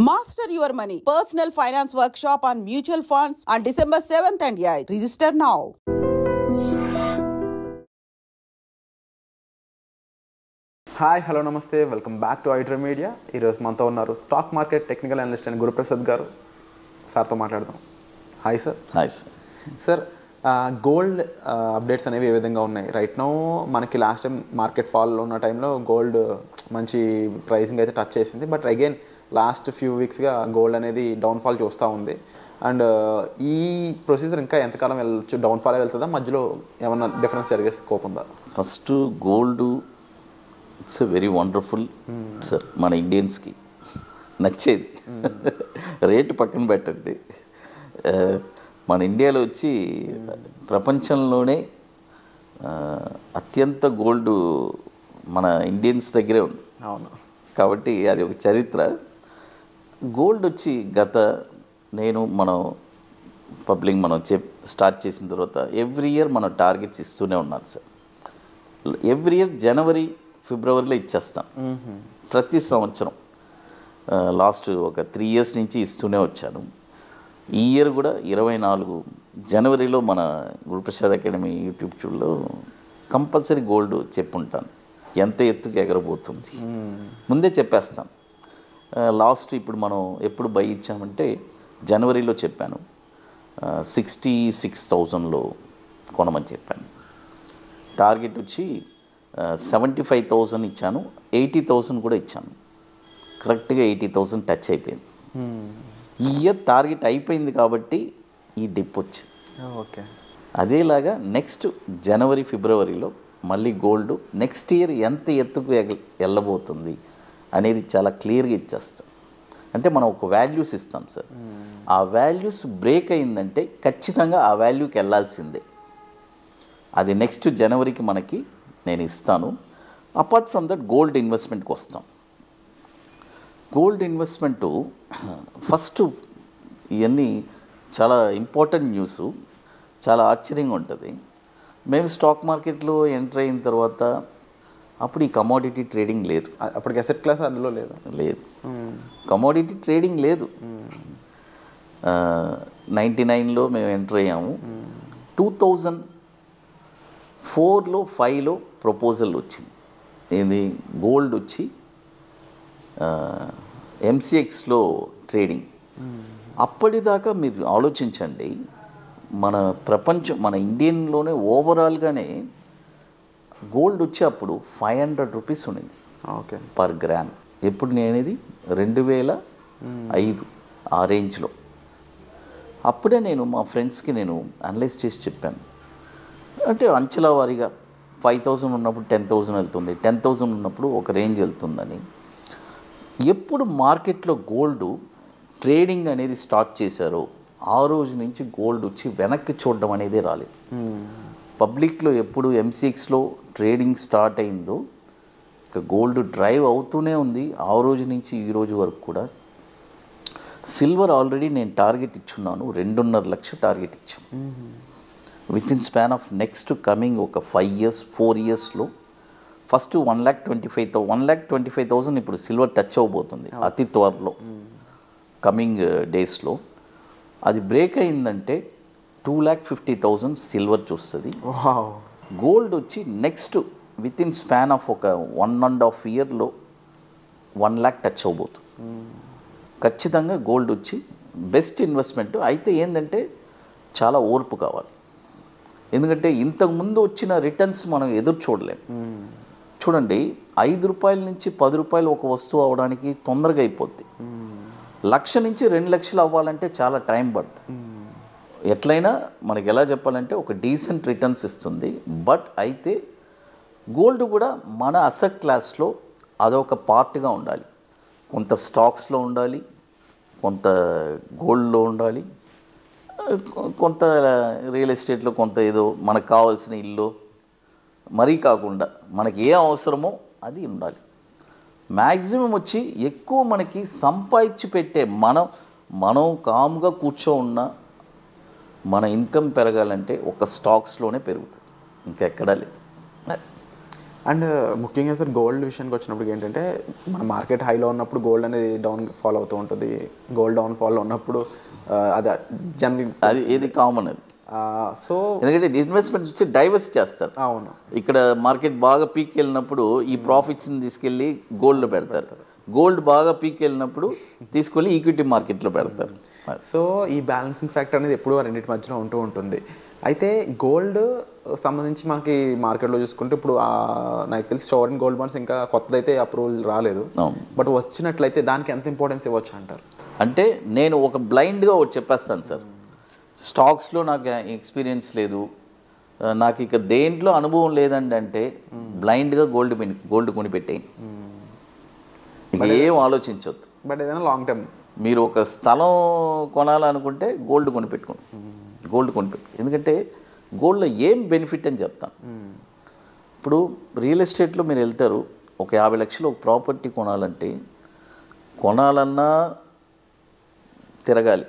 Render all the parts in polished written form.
Master your money. Personal finance workshop on mutual funds on December 7th and 8th. Register now. Hi hello నమస్తే welcome back to iDream Media. ఈరోజు మనతో ఉన్నారు stock market technical analyst and Guruprasad గారు. సార్తో మాట్లాడదాం. Hi sir. Hi sir. Sir, gold updates అనేవి ఏ విధంగా ఉన్నాయి? రైట్ నౌ మనకి లాస్ట్ టైం మార్కెట్ ఫాల్లో ఉన్న టైంలో గోల్డ్ మంచి ప్రైసింగ్ అయితే టచ్ చేసింది. బట్ అగైన్ లాస్ట్ ఫ్యూ వీక్స్గా గోల్డ్ అనేది డౌన్ఫాల్ చూస్తూ ఉంది. అండ్ ఈ ప్రొసీజర్ ఇంకా ఎంతకాలం వెళ్ళచ్చు? డౌన్ఫాల్ వెళ్తుందా? మధ్యలో ఏమన్నా డిఫరెన్స్ జరిగే స్కోప్ ఉందా? First gold it's very wonderful sir. మన ఇండియన్స్కి నచ్చేది. రేటు పక్కన పెట్టండి, మన ఇండియాలో వచ్చి ప్రపంచంలోనే అత్యంత గోల్డ్ మన ఇండియన్స్ దగ్గరే ఉంది. అవును. కాబట్టి అది ఒక చరిత్ర. గోల్డ్ వచ్చి మనం పబ్లిక్ స్టార్ట్ చేసిన తర్వాత ఎవ్రీ ఇయర్ మనం టార్గెట్స్ ఇస్తూనే ఉన్నాం సార్. ఎవ్రీ ఇయర్ జనవరి ఫిబ్రవరిలో ఇచ్చేస్తాం ప్రతి సంవత్సరం. లాస్ట్ ఒక 3 years నుంచి ఇస్తూనే వచ్చాను. ఈ ఇయర్ కూడా 24 జనవరిలో మన గురుప్రసాద్ అకాడమీ యూట్యూబ్ ఛానల్లో కంపల్సరీ గోల్డ్ చెప్పుంటాను, ఎంత ఎత్తుకు ఎగరబోతుంది ముందే చెప్పేస్తాం. లాస్ట్ ఇప్పుడు మనం ఎప్పుడు బై ఇచ్చామంటే జనవరిలో చెప్పాను, 66,000లో కొనమని చెప్పాను. టార్గెట్ వచ్చి 75,000 ఇచ్చాను, 80,000 కూడా ఇచ్చాను. కరెక్ట్గా 80,000 టచ్ అయిపోయింది. ఈ ఇయర్ టార్గెట్ అయిపోయింది కాబట్టి ఈ డిప్ వచ్చింది. ఓకే. అదేలాగా నెక్స్ట్ జనవరి ఫిబ్రవరిలో మళ్ళీ గోల్డ్ నెక్స్ట్ ఇయర్ ఎంత ఎత్తుకు వెళ్ళబోతుంది అనేది చాలా క్లియర్గా ఇచ్చేస్తాం. అంటే మనం ఒక వాల్యూస్ ఇస్తాం సార్. ఆ వాల్యూస్ బ్రేక్ అయిందంటే ఖచ్చితంగా ఆ వాల్యూకి వెళ్ళాల్సిందే. అది నెక్స్ట్ జనవరికి మనకి నేను ఇస్తాను. అపార్ట్ ఫ్రమ్ దట్ గోల్డ్ ఇన్వెస్ట్మెంట్కి వస్తాం. గోల్డ్ ఇన్వెస్ట్మెంటు ఫస్ట్ ఇవన్నీ చాలా ఇంపార్టెంట్ న్యూస్, చాలా ఆశ్చర్యంగా ఉంటుంది. మేము స్టాక్ మార్కెట్లో ఎంటర్ అయిన తర్వాత అప్పుడు ఈ కమోడిటీ ట్రేడింగ్ లేదు. అప్పటికి అసెట్ క్లాస్ అందులో లేదు. కమోడిటీ ట్రేడింగ్ లేదు. 99లో మేము ఎంటర్ అయ్యాము. 2004లో 5లో ప్రపోజల్ వచ్చింది. ఏంది? గోల్డ్ వచ్చి MCXలో ట్రేడింగ్. అప్పటిదాకా మీరు ఆలోచించండి, మన ప్రపంచం మన ఇండియన్లోనే ఓవరాల్గానే గోల్డ్ వచ్చి అప్పుడు 500 రూపీస్ ఉండింది. ఓకే. Per gram. ఎప్పుడు నేనేది 2005 ఆ రేంజ్లో. అప్పుడే నేను మా ఫ్రెండ్స్కి నేను అనలైజ్ చేసి చెప్పాను. అంటే అంచెల వారీగా 5,000 ఉన్నప్పుడు 10,000 వెళ్తుంది, 10,000 ఉన్నప్పుడు ఒక రేంజ్ వెళ్తుందని. ఎప్పుడు మార్కెట్లో గోల్డ్ ట్రేడింగ్ అనేది స్టార్ట్ చేశారో ఆ రోజు నుంచి గోల్డ్ వచ్చి వెనక్కి చూడడం అనేది రాలేదు. పబ్లిక్లో ఎప్పుడు MCXలో ట్రేడింగ్ స్టార్ట్ అయిందో ఇక గోల్డ్ డ్రైవ్ అవుతూనే ఉంది. ఆ రోజు నుంచి ఈ రోజు వరకు కూడా. సిల్వర్ ఆల్రెడీ నేను టార్గెట్ ఇచ్చున్నాను, 2.5 లక్ష టార్గెట్ ఇచ్చాను. With in span of next coming ఒక 5 years 4 yearsలో ఫస్ట్ 1,25,000 ఇప్పుడు సిల్వర్ టచ్ అవ్వబోతుంది అతి త్వరలో, కమింగ్ డేస్లో. అది బ్రేక్ అయిందంటే 2,50,000 సిల్వర్ చూస్తుంది. గోల్డ్ వచ్చి next with in span of ఒక 1.5 yearలో 1 lakh టచ్ అవ్వబోతుంది. ఖచ్చితంగా గోల్డ్ వచ్చి బెస్ట్ ఇన్వెస్ట్మెంట్. అయితే ఏంటంటే చాలా ఓర్పు కావాలి. ఎందుకంటే ఇంతకుముందు వచ్చిన రిటర్న్స్ మనం ఎదురు చూడలేము. చూడండి, 5 రూపాయల నుంచి 10 రూపాయలు ఒక వస్తువు అవడానికి తొందరగా అయిపోద్ది. 1,00,000 నుంచి 2 లక్షలు అవ్వాలంటే చాలా టైం పడుతుంది. ఎట్లయినా మనకి ఎలా చెప్పాలంటే ఒక డీసెంట్ రిటర్న్స్ ఇస్తుంది. బట్ అయితే గోల్డ్ కూడా మన అసెట్ క్లాస్లో అదొక పార్ట్గా ఉండాలి. కొంత స్టాక్స్లో ఉండాలి, కొంత గోల్డ్లో ఉండాలి, కొంత రియల్ ఎస్టేట్లో, కొంత ఏదో మనకు కావాల్సిన ఇల్లు, మరీ కాకుండా మనకి ఏ అవసరమో అది ఉండాలి. మ్యాక్సిమం వచ్చి ఎక్కువ మనకి సంపాదించి పెట్టే మనం కామ్గా కూర్చో ఉన్న మన ఇన్కమ్ పెరగాలంటే ఒక స్టాక్స్లోనే పెరుగుతుంది, ఇంకెక్కడా లేదు. అండ్ ముఖ్యంగా సార్ గోల్డ్ విషయానికి వచ్చినప్పుడు ఏంటంటే మన మార్కెట్ హైలో ఉన్నప్పుడు గోల్డ్ అనేది డౌన్ ఫాల్ అవుతూ ఉంటుంది, గోల్డ్ డౌన్ ఫాల్లో ఉన్నప్పుడు అది జనరల్ అది ఏది కామన్ అది. సో ఎందుకంటే ఇన్వెస్ట్మెంట్ చూసి డైవర్స్ చేస్తారు. అవును, ఇక్కడ మార్కెట్ బాగా పీక్ వెళ్ళినప్పుడు ఈ ప్రాఫిట్స్ని తీసుకెళ్ళి గోల్డ్లో పెడతారు, గోల్డ్ బాగా పీక్ వెళ్ళినప్పుడు తీసుకెళ్ళి ఈక్విటీ మార్కెట్లో పెడతారు. సో ఈ బ్యాలెన్సింగ్ ఫ్యాక్టర్ అనేది ఎప్పుడూ రెండింటి మధ్యలో ఉంటూ ఉంటుంది. అయితే గోల్డ్ సంబంధించి మనకి మార్కెట్లో చూసుకుంటే ఇప్పుడు నాకు తెలిసి షోవరిన్ గోల్డ్ బాండ్స్ ఇంకా కొత్తదైతే అప్రూవల్ రాలేదు, బట్ వచ్చినట్లయితే దానికి ఎంత ఇంపార్టెన్స్ ఇవ్వచ్చు అంటారు? అంటే నేను ఒక బ్లైండ్గా ఒకటి చెప్పేస్తాను సార్, స్టాక్స్లో నాకు ఎక్స్పీరియన్స్ లేదు, నాకు ఇక దేంట్లో అనుభవం లేదండి అంటే బ్లైండ్గా గోల్డ్ కొనిపెట్టేయండి, ఇక ఏం ఆలోచించవద్దు. బట్ ఏదైనా లాంగ్ టర్మ్ మీరు ఒక స్థలం కొనాలనుకుంటే గోల్డ్ కొనిపెట్టుకోండి, ఎందుకంటే గోల్డ్లో ఏం బెనిఫిట్ అని చెప్తాను. ఇప్పుడు రియల్ ఎస్టేట్లో మీరు వెళ్తారు, ఒక 50 లక్షలు ఒక ప్రాపర్టీ కొనాలన్నా తిరగాలి,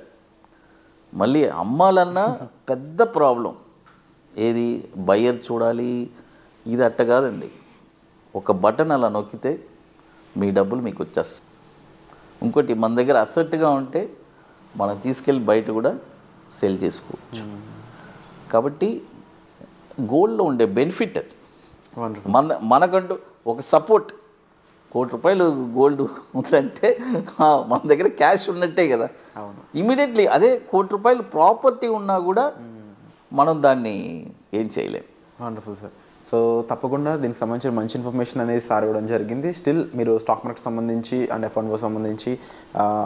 మళ్ళీ అమ్మాలన్నా పెద్ద ప్రాబ్లం. ఏది బయ్యర్ చూడాలి, ఇది అట్ట కాదండి, ఒక బటన్ అలా నొక్కితే మీ డబ్బులు మీకు వచ్చేస్తాయి. ఇంకోటి మన దగ్గర అసెట్గా ఉంటే మనం తీసుకెళ్ళి బయట కూడా సెల్ చేసుకోవచ్చు. కాబట్టి గోల్డ్లో ఉండే బెనిఫిట్ అది. మనకంటూ ఒక సపోర్ట్, ₹1,00,00,000 గోల్డ్ ఉందంటే మన దగ్గర క్యాష్ ఉన్నట్టే కదా. ఇమీడియట్లీ అదే ₹1,00,00,000 ప్రాపర్టీ ఉన్నా కూడా మనం దాన్ని ఏం చేయలేం. Wonderful sir. సో తప్పకుండా దీనికి సంబంధించిన మంచి ఇన్ఫర్మేషన్ అనేది సార్ ఇవ్వడం జరిగింది. స్టిల్ మీరు స్టాక్ మార్కెట్ సంబంధించి అండ్ F&O సంబంధించి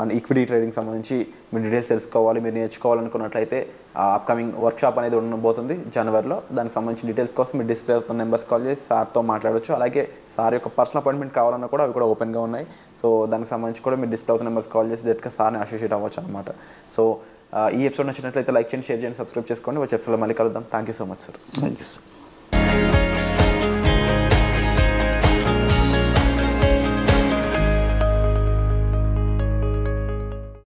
అండ్ ఈక్విటీ ట్రేడింగ్ సంబంధించి మీరు డీటెయిల్స్ తెలుసుకోవాలి, మీరు నేర్చుకోవాలనుకున్నట్లయితే అప్కమింగ్ వర్క్షాప్ అనేది ఉండబోతుంది జనవరిలో. దానికి సంబంధించిన డీటెయిల్స్ కోసం మీరు డిస్ప్లే అవుతున్న నెంబర్స్ కాల్ చేసి సార్తో మాట్లాడవచ్చు. అలాగే సార్ యొక్క పర్సనల్ అపాయింట్మెంట్ కావాలన్నా కూడా అవి కూడా ఓపెన్గా ఉన్నాయి. సో దానికి సంబంధించి కూడా మీరు డిస్ప్లే అవుతున్న నెంబర్స్ కాల్ చేసి డైరెక్ట్గా సార్ని అసోసియేట్ అవ్వచ్చు అనమాట. సో ఈ ఎపిసోడ్ నచ్చినట్లయితే లైక్ చేయండి, షేర్ చేయండి, సబ్స్క్రైబ్ చేసుకోండి. వచ్చే ఎపిసోడ్లో మళ్ళీ కలుద్దాం. Thank you so much sir. Thank you sir.